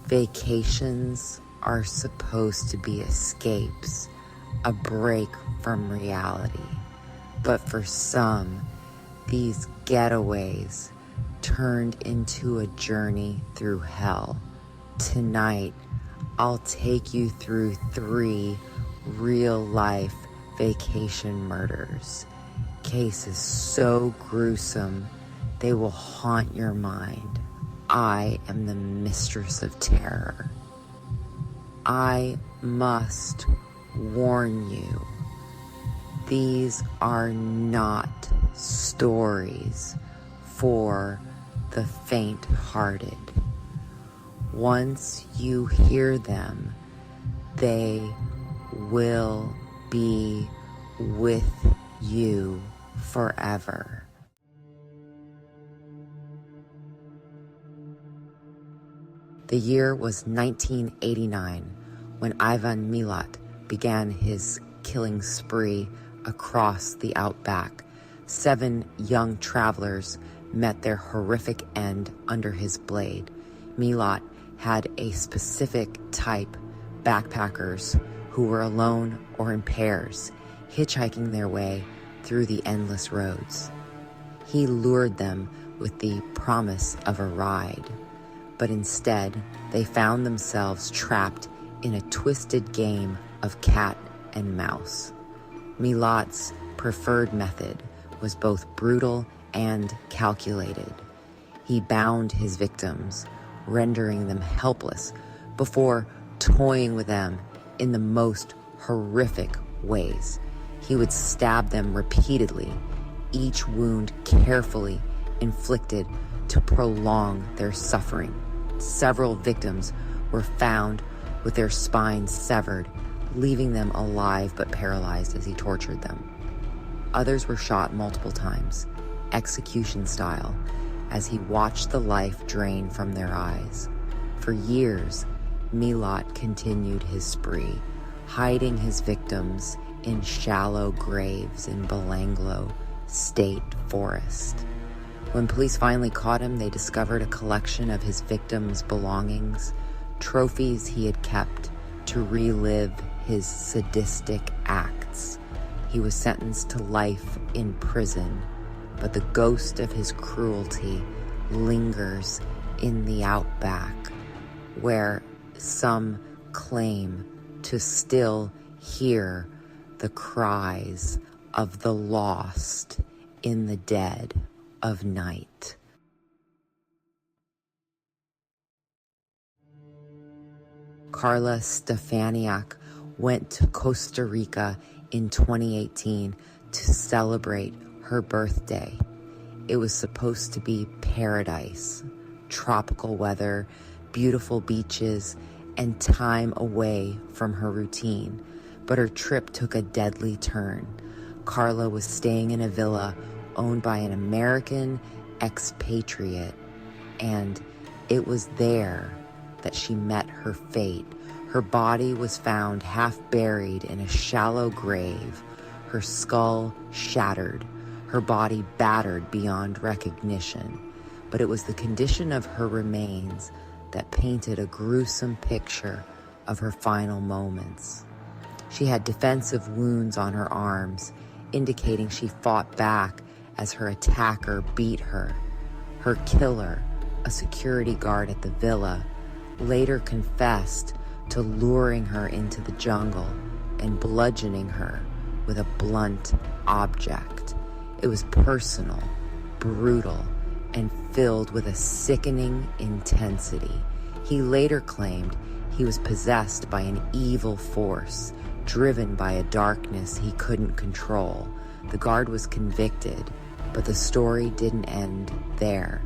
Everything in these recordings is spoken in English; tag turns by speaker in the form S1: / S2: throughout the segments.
S1: Vacations are supposed to be escapes, a break from reality. But for some, these getaways turned into a journey through hell. Tonight, I'll take you through 3 real-life vacation murders. Cases so gruesome, they will haunt your mind. I am the Mistress of Terror. I must warn you, these are not stories for the faint-hearted. Once you hear them, they will be with you forever. The year was 1989 when Ivan Milat began his killing spree across the outback. 7 young travelers met their horrific end under his blade. Milat had a specific type, backpackers who were alone or in pairs, hitchhiking their way through the endless roads. He lured them with the promise of a ride, but instead they found themselves trapped in a twisted game of cat and mouse. Milat's preferred method was both brutal and calculated. He bound his victims, rendering them helpless before toying with them in the most horrific ways. He would stab them repeatedly, each wound carefully inflicted to prolong their suffering. Several victims were found with their spines severed, leaving them alive but paralyzed as he tortured them. Others were shot multiple times, execution style, as he watched the life drain from their eyes. For years, Milat continued his spree, hiding his victims in shallow graves in Belanglo State Forest. When police finally caught him, they discovered a collection of his victims' belongings, trophies he had kept to relive his sadistic acts. He was sentenced to life in prison, but the ghost of his cruelty lingers in the outback, where some claim to still hear the cries of the lost in the dead of night. Carla Stefaniak went to Costa Rica in 2018 to celebrate her birthday. It was supposed to be paradise, tropical weather, beautiful beaches, and time away from her routine. But her trip took a deadly turn. Carla was staying in a villa owned by an American expatriate, and it was there that she met her fate. Her body was found half buried in a shallow grave, her skull shattered, her body battered beyond recognition. But it was the condition of her remains that painted a gruesome picture of her final moments. She had defensive wounds on her arms, indicating she fought back as her attacker beat her. Her killer, a security guard at the villa, later confessed to luring her into the jungle and bludgeoning her with a blunt object. It was personal, brutal, and filled with a sickening intensity. He later claimed he was possessed by an evil force, driven by a darkness he couldn't control. The guard was convicted, but the story didn't end there.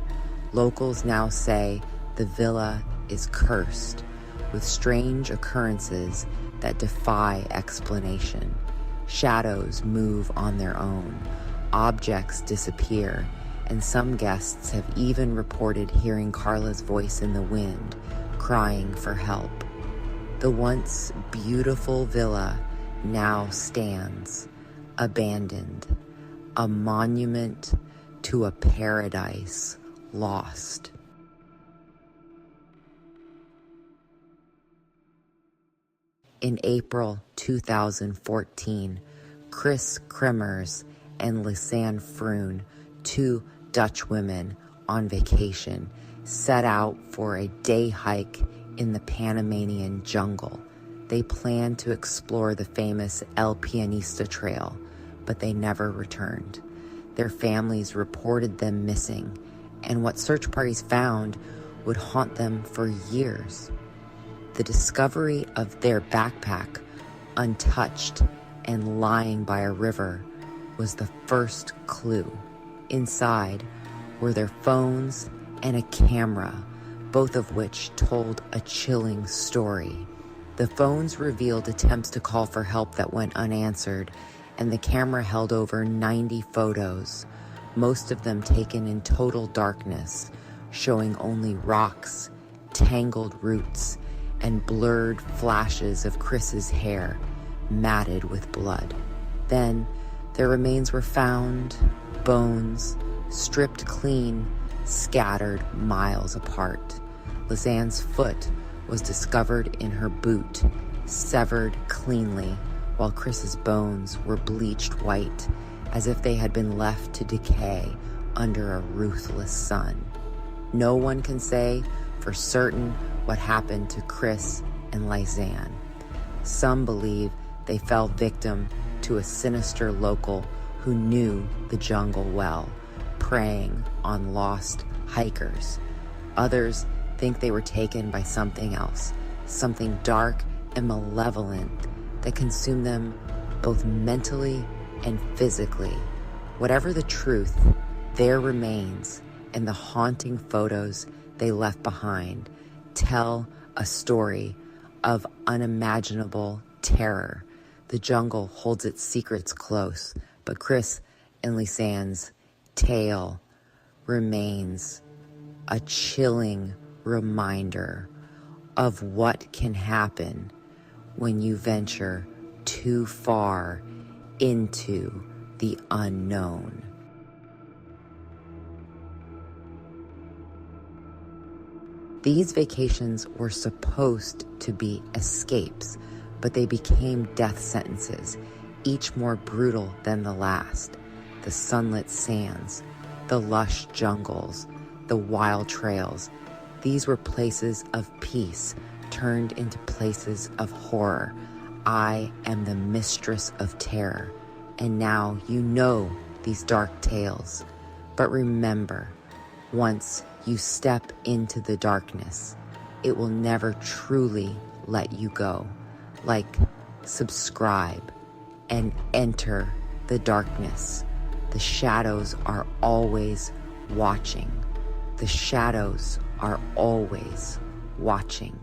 S1: Locals now say the villa is cursed, with strange occurrences that defy explanation. Shadows move on their own, objects disappear, and some guests have even reported hearing Carla's voice in the wind, crying for help. The once beautiful villa now stands, abandoned, a monument to a paradise lost. In April 2014, Chris Kremers and Lisanne Froon, two Dutch women on vacation, set out for a day hike in the Panamanian jungle. They planned to explore the famous El Pianista Trail, but they never returned. Their families reported them missing, and what search parties found would haunt them for years. The discovery of their backpack, untouched and lying by a river, was the first clue. Inside were their phones and a camera, both of which told a chilling story. The phones revealed attempts to call for help that went unanswered, and the camera held over 90 photos, most of them taken in total darkness, showing only rocks, tangled roots, and blurred flashes of Chris's hair, matted with blood. Then their remains were found, bones, stripped clean, scattered miles apart. Lisanne's foot was discovered in her boot, severed cleanly, while Chris's bones were bleached white, as if they had been left to decay under a ruthless sun. No one can say for certain what happened to Chris and Lisanne. Some believe they fell victim to a sinister local who knew the jungle well, preying on lost hikers. Others think they were taken by something else, something dark and malevolent that consumed them both mentally and physically. Whatever the truth, their remains and the haunting photos they left behind tell a story of unimaginable terror. The jungle holds its secrets close, but Chris and Lisanne's tale remains a chilling reminder of what can happen when you venture too far into the unknown. These vacations were supposed to be escapes, but they became death sentences, each more brutal than the last. The sunlit sands, the lush jungles, the wild trails. These were places of peace turned into places of horror. I am the Mistress of Terror, and now you know these dark tales. But remember, once you step into the darkness, it will never truly let you go. Like, subscribe, and enter the darkness. The shadows are always watching. The shadows are always watching.